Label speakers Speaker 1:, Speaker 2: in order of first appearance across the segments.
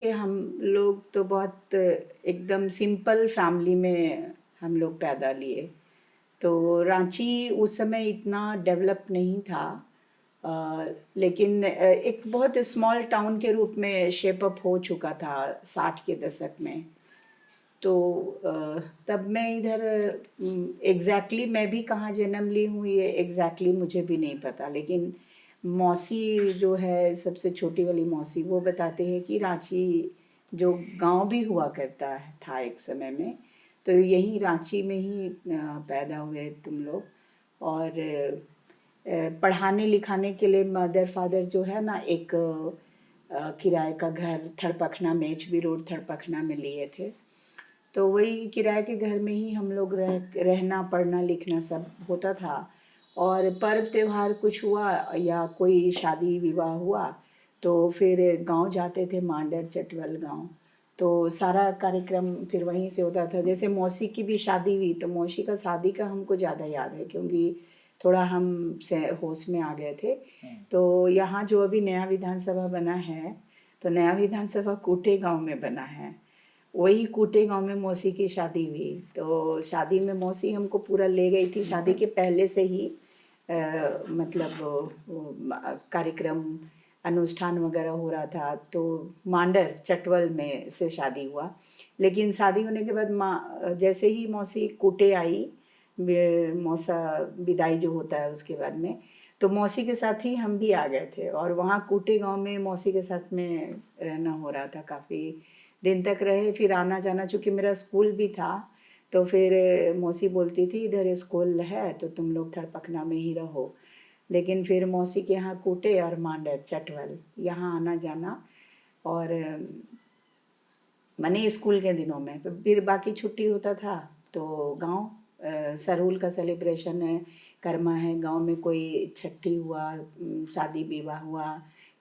Speaker 1: कि हम लोग तो बहुत एकदम सिंपल फैमिली में हम लोग पैदा लिए। तो रांची उस समय इतना डेवलप नहीं था। लेकिन एक बहुत स्मॉल टाउन के रूप में शेप अप हो चुका था 60 के दशक में। तो तब मैं इधर एग्ज़ैक्टली मैं भी कहाँ जन्म ली हूँ ये एग्ज़ैक्टली मुझे भी नहीं पता, लेकिन मौसी जो है सबसे छोटी वाली मौसी वो बताते हैं कि रांची जो गांव भी हुआ करता था एक समय में, तो यही रांची में ही पैदा हुए तुम लोग। और पढ़ाने लिखाने के लिए मदर फादर जो है ना एक किराए का घर थड़पखना में एचबी रोड थड़पखना में लिए थे। तो वही किराए के घर में ही हम लोग रहना पढ़ना लिखना सब होता था। और पर्व त्योहार कुछ हुआ या कोई शादी विवाह हुआ तो फिर गांव जाते थे, मांडर चटवल गांव। तो सारा कार्यक्रम फिर वहीं से होता था। जैसे मौसी की भी शादी हुई तो मौसी का शादी का हमको ज़्यादा याद है क्योंकि थोड़ा हम से होश में आ गए थे। तो यहाँ जो अभी नया विधानसभा बना है तो नया विधानसभा कूटे गांव में बना है। वही कूटे गांव में मौसी की शादी हुई। तो शादी में मौसी हमको पूरा ले गई थी। शादी के पहले से ही मतलब कार्यक्रम अनुष्ठान वगैरह हो रहा था। तो मांडर चटवल में से शादी हुआ। लेकिन शादी होने के बाद माँ जैसे ही मौसी कूटे आई, मौसा विदाई जो होता है उसके बाद में, तो मौसी के साथ ही हम भी आ गए थे। और वहाँ कूटे गांव में मौसी के साथ में रहना हो रहा था, काफ़ी दिन तक रहे। फिर आना जाना, चूँकि मेरा स्कूल भी था तो फिर मौसी बोलती थी इधर स्कूल है तो तुम लोग थड़पखना में ही रहो। लेकिन फिर मौसी के यहाँ कूटे और मांडर चटवल यहाँ आना जाना। और मने स्कूल के दिनों में फिर बाकी छुट्टी होता था तो गांव सरहुल का सेलिब्रेशन है, कर्मा है, गांव में कोई छठी हुआ, शादी विवाह हुआ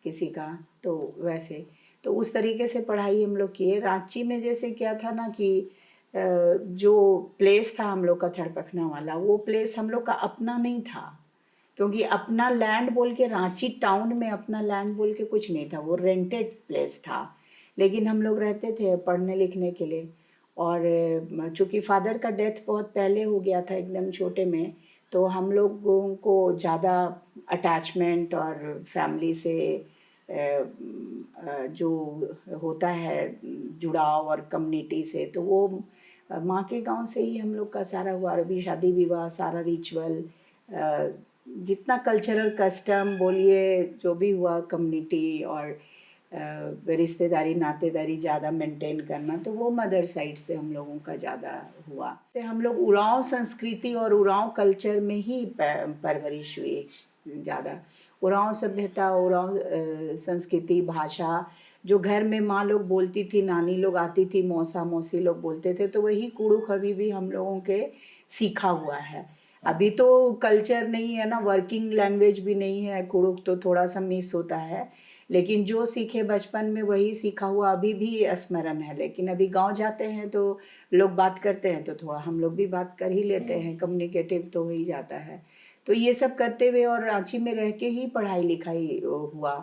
Speaker 1: किसी का, तो वैसे तो उस तरीके से पढ़ाई हम लोग किए। रांची में जैसे क्या था ना कि जो प्लेस था हम लोग का थड़पखना वाला, वो प्लेस हम लोग का अपना नहीं था। क्योंकि अपना लैंड बोल के रांची टाउन में अपना लैंड बोल के कुछ नहीं था, वो रेंटेड प्लेस था। लेकिन हम लोग रहते थे पढ़ने लिखने के लिए। और चूँकि फादर का डेथ बहुत पहले हो गया था एकदम छोटे में, तो हम लोगों को ज़्यादा अटैचमेंट और फैमिली से जो होता है जुड़ाव और कम्युनिटी से, तो वो माँ के गांव से ही हम लोग का सारा हुआ। अभी शादी विवाह सारा रिचुअल जितना कल्चरल कस्टम बोलिए जो भी हुआ कम्युनिटी और रिश्तेदारी नातेदारी ज़्यादा मेंटेन करना, तो वो मदर साइड से हम लोगों का ज़्यादा हुआ। तो हम लोग उरांव संस्कृति और उरांव कल्चर में ही परवरिश हुई ज़्यादा। उरांव सभ्यता, उरांव संस्कृति, भाषा जो घर में माँ लोग बोलती थी, नानी लोग आती थी, मौसा मौसी लोग बोलते थे, तो वही कुड़ुक अभी भी हम लोगों के सीखा हुआ है। अभी तो कल्चर नहीं है ना, वर्किंग लैंग्वेज भी नहीं है कुड़ुक, तो थोड़ा सा मिस होता है। लेकिन जो सीखे बचपन में वही सीखा हुआ अभी भी स्मरण है। लेकिन अभी गांव जाते हैं तो लोग बात करते हैं तो थोड़ा हम लोग भी बात कर ही लेते हैं, कम्युनिकेटिव तो हो ही जाता है। तो ये सब करते हुए और रांची में रह के ही पढ़ाई लिखाई हुआ।